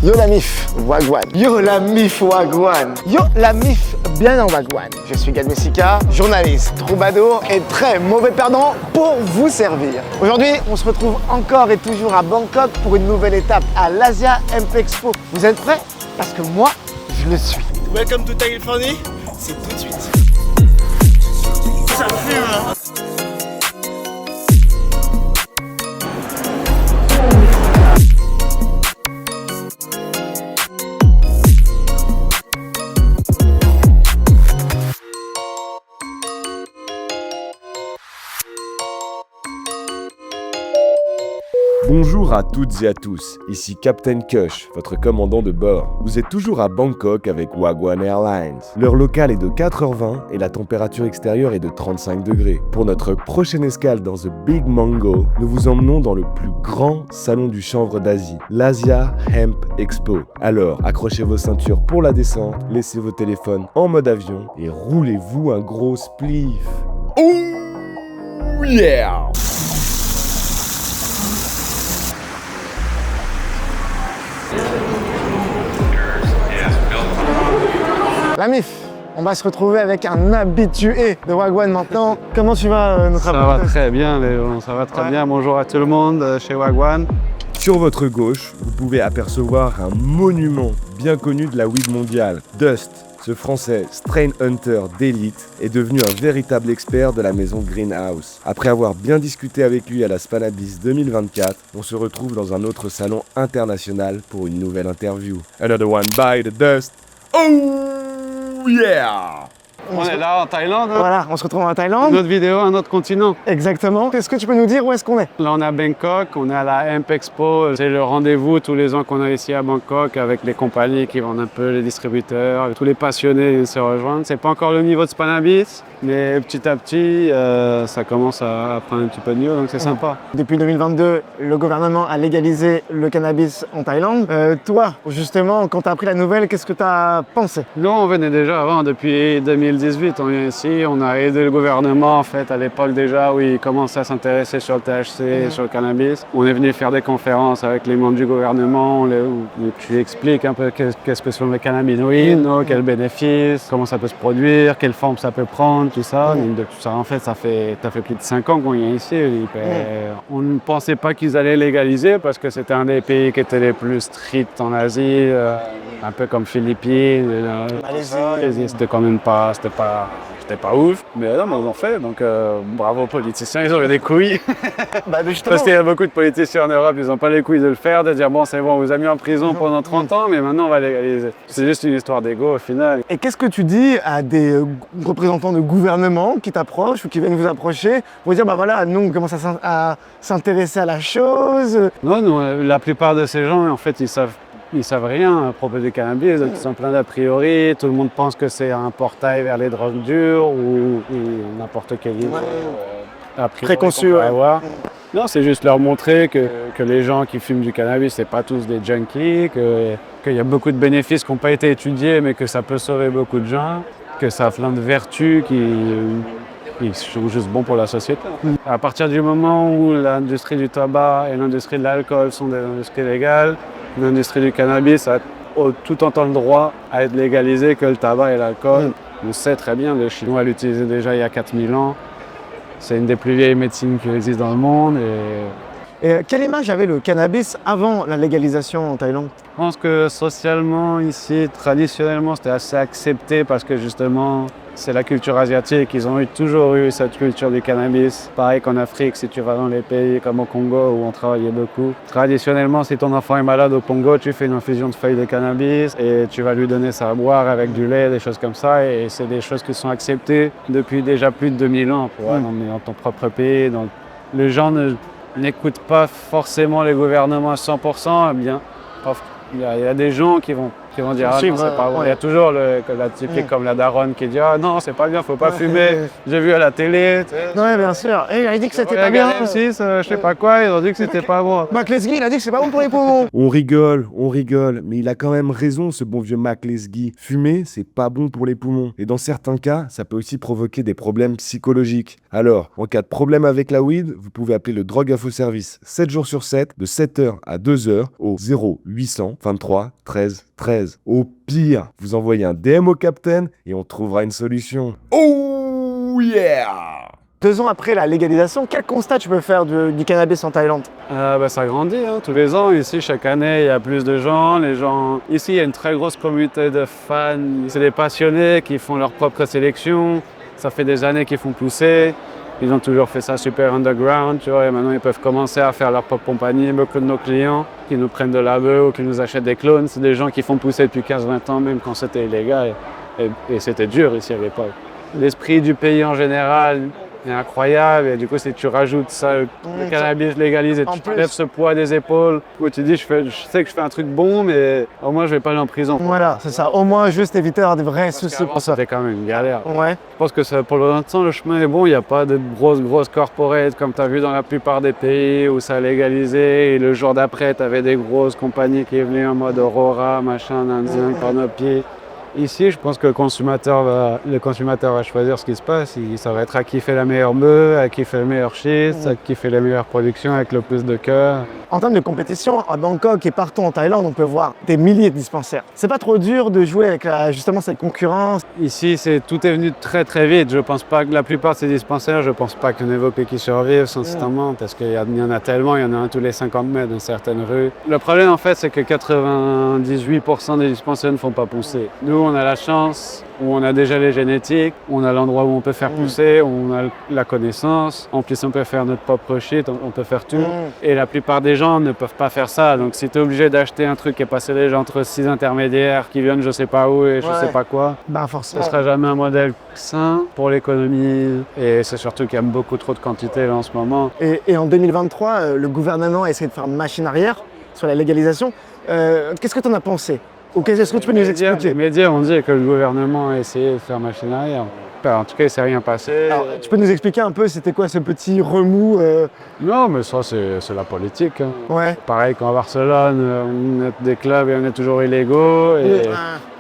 Yo la mif, wagwan. Yo la mif, wagwan. Yo la mif, bien en wagwan. Je suis Gad Messika, journaliste, troubadour et très mauvais perdant pour vous servir. Aujourd'hui, on se retrouve encore et toujours à Bangkok pour une nouvelle étape à l'Asia Hemp Expo. Vous êtes prêts? Parce que moi, je le suis. Welcome to Californie, c'est tout de suite. Ça fume hein. Bonjour à toutes et à tous, ici Captain Kush, votre commandant de bord. Vous êtes toujours à Bangkok avec Wagwan Airlines. L'heure locale est de 4h20 et la température extérieure est de 35 degrés. Pour notre prochaine escale dans The Big Mango, nous vous emmenons dans le plus grand salon du chanvre d'Asie, l'Asia Hemp Expo. Alors, accrochez vos ceintures pour la descente, laissez vos téléphones en mode avion et roulez-vous un gros spliff. Oh yeah! La mif, on va se retrouver avec un habitué de Wagwan maintenant. Comment tu vas, notre Ça va très bien, Léon, ça va très bien. Bonjour à tout le monde chez Wagwan. Sur votre gauche, vous pouvez apercevoir un monument bien connu de la weed mondiale. Dust, ce français strain hunter d'élite, est devenu un véritable expert de la maison Greenhouse. Après avoir bien discuté avec lui à la Spannabis 2024, on se retrouve dans un autre salon international pour une nouvelle interview. Another one by the Dust. Oh yeah! On est là en Thaïlande, hein. Voilà, on se retrouve en Thaïlande. Une autre vidéo, un autre continent. Exactement. Est-ce que tu peux nous dire où est-ce qu'on est? Là on est à Bangkok, on est à la Hemp Expo. C'est le rendez-vous tous les ans qu'on a ici à Bangkok avec les compagnies qui vendent un peu, les distributeurs, tous les passionnés viennent se rejoindre. C'est pas encore le niveau de Spannabis, mais petit à petit ça commence à prendre un petit peu de niveau, donc c'est sympa. Depuis 2022, le gouvernement a légalisé le cannabis en Thaïlande. Toi, justement, quand tu as appris la nouvelle, qu'est-ce que tu as pensé? Nous, on venait déjà avant, depuis 2018, on vient ici, on a aidé le gouvernement en fait à l'époque déjà où il commençait à s'intéresser sur le THC, sur le cannabis. On est venu faire des conférences avec les membres du gouvernement, où tu expliques un peu qu'est-ce que sont les cannabinoïdes, quels bénéfices, comment ça peut se produire, quelle forme ça peut prendre, tout ça. Donc, de tout ça en fait, ça fait plus de 5 ans qu'on vient ici. On ne pensait pas qu'ils allaient légaliser parce que c'était un des pays qui était les plus stricts en Asie, un peu comme Philippines. Malaisie, c'était quand même pas ouf, mais non, mais on en fait, donc bravo aux politiciens, ils ont eu des couilles. Parce qu'il y a beaucoup de politiciens en Europe, ils n'ont pas les couilles de le faire, de dire bon c'est bon, on vous a mis en prison pendant 30 ans, mais maintenant on va légaliser. C'est juste une histoire d'ego au final. Et qu'est-ce que tu dis à des représentants de gouvernement qui t'approchent ou qui viennent vous approcher pour dire bah voilà, nous on commence à s'intéresser à la chose? Non, la plupart de ces gens en fait ils savent rien à propos du cannabis, donc ils sont pleins d'a priori, tout le monde pense que c'est un portail vers les drogues dures ou n'importe quelle idée préconçue. Non, c'est juste leur montrer que les gens qui fument du cannabis, c'est pas tous des junkies, qu'il y a beaucoup de bénéfices qui n'ont pas été étudiés, mais que ça peut sauver beaucoup de gens, que ça a plein de vertus qui sont juste bons pour la société. À partir du moment où l'industrie du tabac et l'industrie de l'alcool sont des industries légales, l'industrie du cannabis a tout autant le droit à être légalisé que le tabac et l'alcool. On sait très bien, les Chinois l'utilisaient déjà il y a 4000 ans. C'est une des plus vieilles médecines qui existe dans le monde. Et quelle image avait le cannabis avant la légalisation en Thaïlande? Je pense que socialement, ici, traditionnellement, c'était assez accepté parce que justement, c'est la culture asiatique. Ils ont toujours eu cette culture du cannabis. Pareil qu'en Afrique, si tu vas dans les pays comme au Congo où on travaillait beaucoup. Traditionnellement, si ton enfant est malade au Congo, tu fais une infusion de feuilles de cannabis et tu vas lui donner ça à boire avec du lait, des choses comme ça. Et c'est des choses qui sont acceptées depuis déjà plus de 2000 ans dans ton propre pays. Donc, les gens n'écoutent pas forcément les gouvernements à 100%. Eh bien, il y a des gens qui vont qui vont dire ah Si, non, c'est pas bon. ouais. Il y a toujours la typique comme la daronne qui dit ah non, c'est pas bien, faut pas fumer. J'ai vu à la télé. Ouais, bien sûr. Et il a dit que c'était Ouais, pas bien. Galen 6, je sais pas quoi, ils ont dit que c'était pas bon. Mac Lesguy, il a dit que c'est pas bon pour les poumons. On rigole, mais il a quand même raison, ce bon vieux Mac Lesguy. Fumer, c'est pas bon pour les poumons. Et dans certains cas, ça peut aussi provoquer des problèmes psychologiques. Alors, en cas de problème avec la weed, vous pouvez appeler le Drogue Info Service 7 jours sur 7, de 7h à 2h, au 0800 23 13 13. Au pire, vous envoyez un DM au Captain et on trouvera une solution. Oh yeah! 2 ans après la légalisation, quel constat tu peux faire du cannabis en Thaïlande? Ça grandit tous les ans. Ici, chaque année, il y a plus de gens. Ici, il y a une très grosse communauté de fans. C'est des passionnés qui font leur propre sélection. Ça fait des années qu'ils font pousser. Ils ont toujours fait ça super underground, tu vois, et maintenant ils peuvent commencer à faire leur propre compagnie. Beaucoup de nos clients qui nous prennent de la bœuf ou qui nous achètent des clones, c'est des gens qui font pousser depuis 15-20 ans, même quand c'était illégal. Et c'était dur ici à l'époque. L'esprit du pays en général est incroyable, et du coup, si tu rajoutes ça, le cannabis légalisé, En tu plus. lèves ce poids des épaules, où tu dis, je sais que je fais un truc bon, mais au moins je vais pas aller en prison. Voilà, c'est ça. Au moins, juste éviter d'avoir des vrais soucis pour ça. C'était quand même une galère. Ouais. Je pense que pour l'instant, le chemin est bon. Il n'y a pas de grosses corporates comme tu as vu dans la plupart des pays où ça a légalisé. Et le jour d'après, tu avais des grosses compagnies qui venaient en mode Aurora, machin, nanzin, par nos pieds. Ici, je pense que le consommateur va choisir ce qui se passe. Ça va être à qui fait la meilleure bœuf, à qui fait le meilleur shit, à qui fait les meilleures productions avec le plus de cœur. En termes de compétition, à Bangkok et partout en Thaïlande, on peut voir des milliers de dispensaires. C'est pas trop dur de jouer avec justement cette concurrence. Ici, tout est venu très très vite. Je pense pas que la plupart de ces dispensaires, je pense pas qu'il y en ait beaucoup qui survivent sincèrement, parce qu'il y en a tellement, il y en a un tous les 50 mètres dans certaines rues. Le problème en fait, c'est que 98% des dispensaires ne font pas pousser. Nous, on a la chance où on a déjà les génétiques, on a l'endroit où on peut faire pousser, on a la connaissance, en plus on peut faire notre propre shit, on peut faire tout. Et la plupart des gens ne peuvent pas faire ça, donc si tu es obligé d'acheter un truc qui est passé déjà entre 6 intermédiaires qui viennent je sais pas où et je sais pas quoi, Ben ce forcément. sera jamais un modèle sain pour l'économie, et c'est surtout qu'il y a beaucoup trop de quantité là, en ce moment. Et en 2023, le gouvernement a essayé de faire machine arrière sur la légalisation. Qu'est-ce que tu en as pensé? Ou est-ce que tu peux nous Les expliquer? médias ont dit que le gouvernement a essayé de faire machine arrière. En tout cas, il ne s'est rien passé. Alors, tu peux nous expliquer un peu c'était quoi ce petit remous Non, mais ça, c'est la politique. Hein. Ouais. Pareil qu'en Barcelone, on est des clubs et on est toujours illégaux.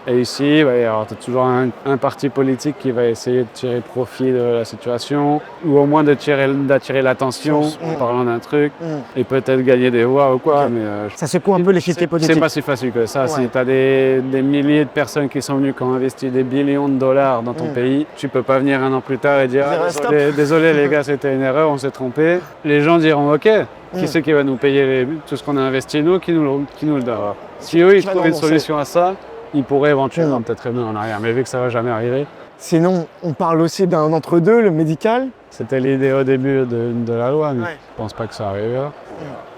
Et ici, il va y avoir toujours un parti politique qui va essayer de tirer profit de la situation, ou au moins d'attirer l'attention en parlant d'un truc, et peut-être gagner des voix ou quoi. Mais, Ça secoue un peu l'échiquier politique. c'est pas si facile que ça. Ouais. Si tu as des milliers de personnes qui sont venues, qui ont investi des billions de dollars dans ton pays, tu peux pas venir un an plus tard et dire Dire, stop. désolé les gars, c'était une erreur, on s'est trompé. Les gens diront ok, qui c'est qui va nous payer tout ce qu'on a investi nous, qui nous le donnera. Si eux ils Qui va trouvent nous une rembourser. solution à ça, ils pourraient éventuellement peut-être revenir en arrière. Mais vu que ça va jamais arriver, Sinon, on parle aussi d'un entre-deux, le médical. c'était l'idée au début de la loi, mais Ouais. je pense pas que ça arrivera.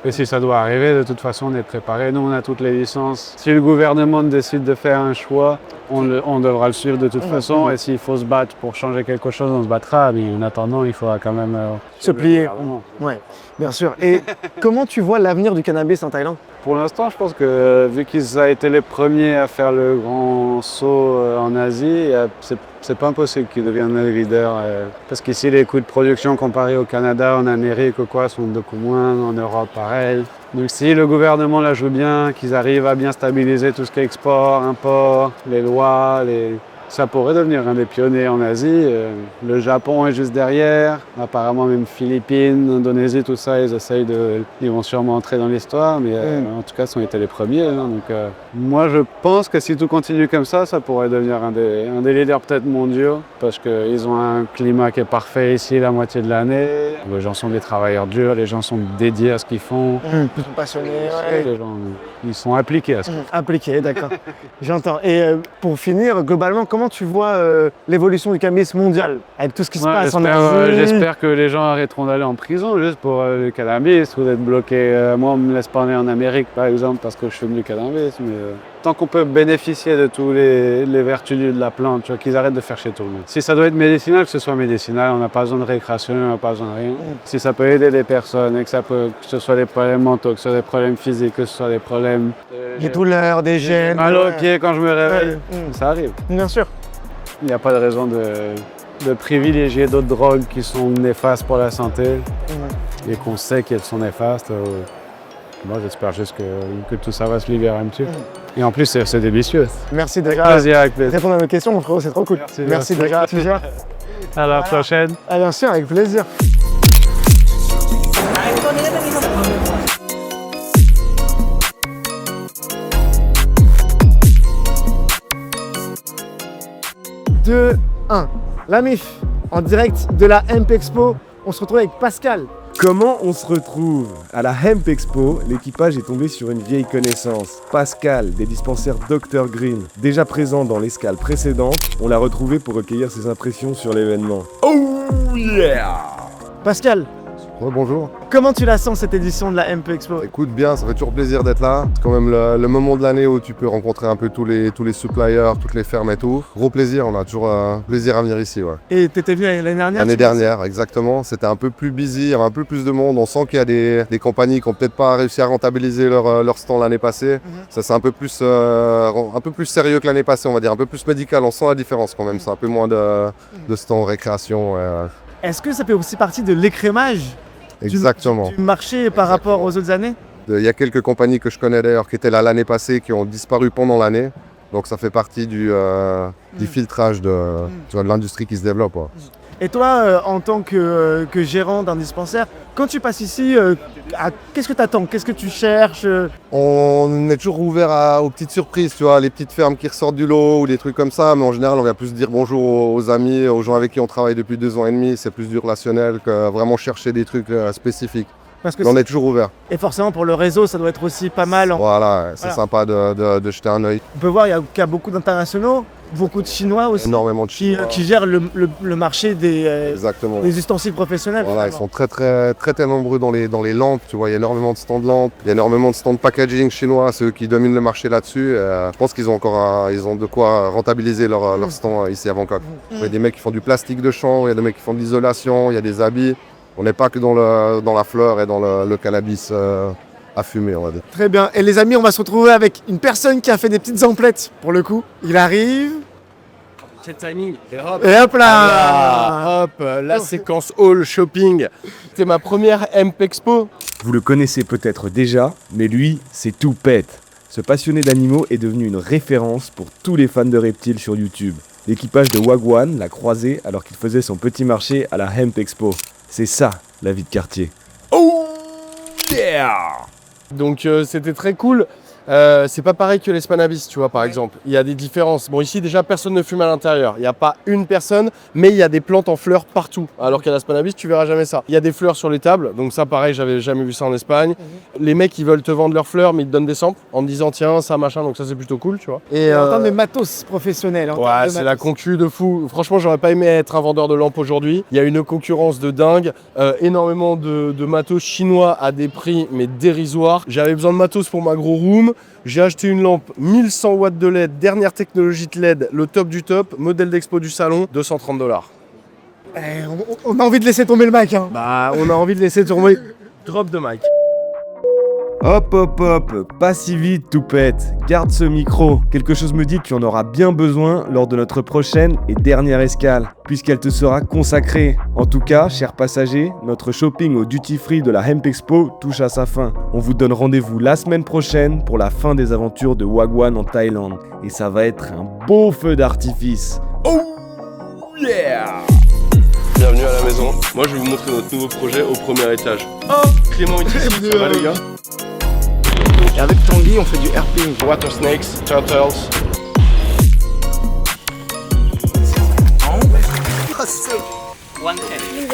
Et si ça doit arriver, de toute façon, on est préparé. Nous, on a toutes les licences. Si le gouvernement décide de faire un choix, on devra le suivre de toute façon. Et s'il faut se battre pour changer quelque chose, on se battra. Mais en attendant, il faudra quand même Se plier. le gouvernement. Ouais, bien sûr. Et comment tu vois l'avenir du cannabis en Thaïlande? Pour l'instant, je pense que vu qu'ils ont été les premiers à faire le grand saut en Asie, c'est pas impossible qu'ils deviennent le leader. Parce qu'ici, les coûts de production comparés au Canada, en Amérique ou quoi, sont beaucoup moins. En Europe, pareil. Donc si le gouvernement la joue bien, qu'ils arrivent à bien stabiliser tout ce qui est export, import, les lois, ça pourrait devenir un des pionniers en Asie. Le Japon est juste derrière. Apparemment même Philippines, Indonésie, tout ça, ils vont sûrement entrer dans l'histoire. Mais en tout cas, ils ont été les premiers. Hein. Donc moi, je pense que si tout continue comme ça pourrait devenir un des leaders peut-être mondiaux. Parce qu'ils ont un climat qui est parfait ici la moitié de l'année. Les gens sont des travailleurs durs, les gens sont dédiés à ce qu'ils font. Plus passionné, ouais. Les gens, ils sont appliqués à ce qu'ils font. Appliqué, d'accord. J'entends. Et pour finir, globalement, comment tu vois l'évolution du cannabis mondial avec tout ce qui se Ouais, passe en Asie? j'espère que les gens arrêteront d'aller en prison juste pour le cannabis ou d'être bloqués. Moi, on me laisse pas aller en Amérique, par exemple, parce que je fume du cannabis. Mais Tant qu'on peut bénéficier de tous les vertus de la plante, tu vois, qu'ils arrêtent de faire chez tout le monde. Si ça doit être médicinal, que ce soit médicinal, on n'a pas besoin de récréation, on n'a pas besoin de rien. Si ça peut aider les personnes et que ce soit des problèmes mentaux, que ce soit des problèmes physiques, que ce soit des problèmes... Des douleurs, des gènes. Mal aux pieds quand je me réveille, ça arrive. Bien sûr. Il n'y a pas de raison de privilégier d'autres drogues qui sont néfastes pour la santé et qu'on sait qu'elles sont néfastes. Moi, j'espère juste que tout ça va se libérer un petit peu. Et en plus, c'est délicieux. Merci déjà. Plaisir, avec plaisir. Répondre à nos questions, mon frérot, c'est trop cool. Merci déjà. À la prochaine. Ah, bien sûr, avec plaisir. Deux, un. La MIF, en direct de la Hemp Expo. On se retrouve avec Pascal. Comment on se retrouve? À la Hemp Expo, l'équipage est tombé sur une vieille connaissance. Pascal, des dispensaires Dr Green. Déjà présent dans l'escale précédente, on l'a retrouvé pour recueillir ses impressions sur l'événement. Oh yeah! Pascal, Bonjour. comment tu la sens cette édition de la Hemp Expo? Écoute bien, ça fait toujours plaisir d'être là. C'est quand même le moment de l'année où tu peux rencontrer un peu tous les suppliers, toutes les fermes et tout. Gros plaisir, on a toujours plaisir à venir ici. Ouais. Et t'étais venu l'année dernière? L'année dernière, exactement. C'était un peu plus busy, il y avait un peu plus de monde. On sent qu'il y a des compagnies qui n'ont peut-être pas réussi à rentabiliser leur stand l'année passée. Ça c'est un peu plus sérieux que l'année passée, on va dire. Un peu plus médical, on sent la différence quand même. C'est un peu moins de stand récréation. Est-ce que ça fait aussi partie de l'écrémage Exactement. du marché par rapport aux autres années? Il y a quelques compagnies que je connais d'ailleurs qui étaient là l'année passée, qui ont disparu pendant l'année. Donc ça fait partie du filtrage de l'industrie qui se développe. Ouais. Et toi, en tant que gérant d'un dispensaire, quand tu passes ici, qu'est-ce que tu attends? Qu'est-ce que tu cherches? On est toujours ouvert aux petites surprises, tu vois, les petites fermes qui ressortent du lot ou des trucs comme ça, mais en général on vient plus dire bonjour aux amis, aux gens avec qui on travaille depuis 2 ans et demi, c'est plus du relationnel que vraiment chercher des trucs spécifiques. Parce que on est toujours ouvert. Et forcément pour le réseau, ça doit être aussi pas mal. Voilà, c'est sympa de jeter un œil. On peut voir qu'il y a beaucoup d'internationaux, beaucoup de Chinois aussi. Énormément de Chinois. Qui gèrent le marché des ustensiles professionnels. Voilà, ils sont très nombreux dans les lampes. Tu vois, il y a énormément de stands de lampes, il y a énormément de stands de packaging chinois, ceux qui dominent le marché là-dessus. Je pense qu'ils ont encore ils ont de quoi rentabiliser leur stand ici à Bangkok. Il y a des mecs qui font du plastique de chambre, il y a des mecs qui font de l'isolation, il y a des habits. On n'est pas que dans la fleur et dans le cannabis à fumer, on va dire. Très bien. Et les amis, on va se retrouver avec une personne qui a fait des petites emplettes, pour le coup. Il arrive. C'est timing. Et hop là, Hop, la séquence haul shopping. C'était ma première Hemp Expo. Vous le connaissez peut-être déjà, mais lui, c'est tout pète. Ce passionné d'animaux est devenu une référence pour tous les fans de reptiles sur YouTube. L'équipage de Wagwan l'a croisé alors qu'il faisait son petit marché à la Hemp Expo. C'est ça, la vie de quartier. Oh yeah! Donc c'était très cool. C'est pas pareil que les Spannabis, tu vois, par exemple. Il y a des différences. Bon, ici, déjà, personne ne fume à l'intérieur. Il n'y a pas une personne, mais il y a des plantes en fleurs partout. Alors qu'à la Spannabis, tu verras jamais ça. Il y a des fleurs sur les tables. Donc ça, pareil, j'avais jamais vu ça en Espagne. Les mecs, ils veulent te vendre leurs fleurs, mais ils te donnent des samples en te disant, tiens, ça, machin. Donc ça, c'est plutôt cool, tu vois. Et en termes de matos professionnel. Ouais, c'est la concu de fou. Franchement, j'aurais pas aimé être un vendeur de lampes aujourd'hui. Il y a une concurrence de dingue. Énormément de matos chinois à des prix, mais dérisoires. J'avais besoin de matos pour ma gros room. J'ai acheté une lampe 1100 watts de LED, dernière technologie de LED, le top du top, modèle d'expo du salon, $230. On a envie de laisser tomber le mic. Hein. Bah, on a envie de laisser tomber. Drop de mic. Hop, pas si vite, toupette. Garde ce micro. Quelque chose me dit que tu en auras bien besoin lors de notre prochaine et dernière escale, puisqu'elle te sera consacrée. En tout cas, chers passagers, notre shopping au duty free de la Hemp Expo touche à sa fin. On vous donne rendez-vous la semaine prochaine pour la fin des aventures de Wagwan en Thaïlande. Et ça va être un beau feu d'artifice. Oh yeah! Bienvenue à la maison. Moi, je vais vous montrer notre nouveau projet au premier étage. Oh, Clément est ici. Ça va, les gars? Et avec Tanguy, on fait du herping. Water snakes, turtles. One head.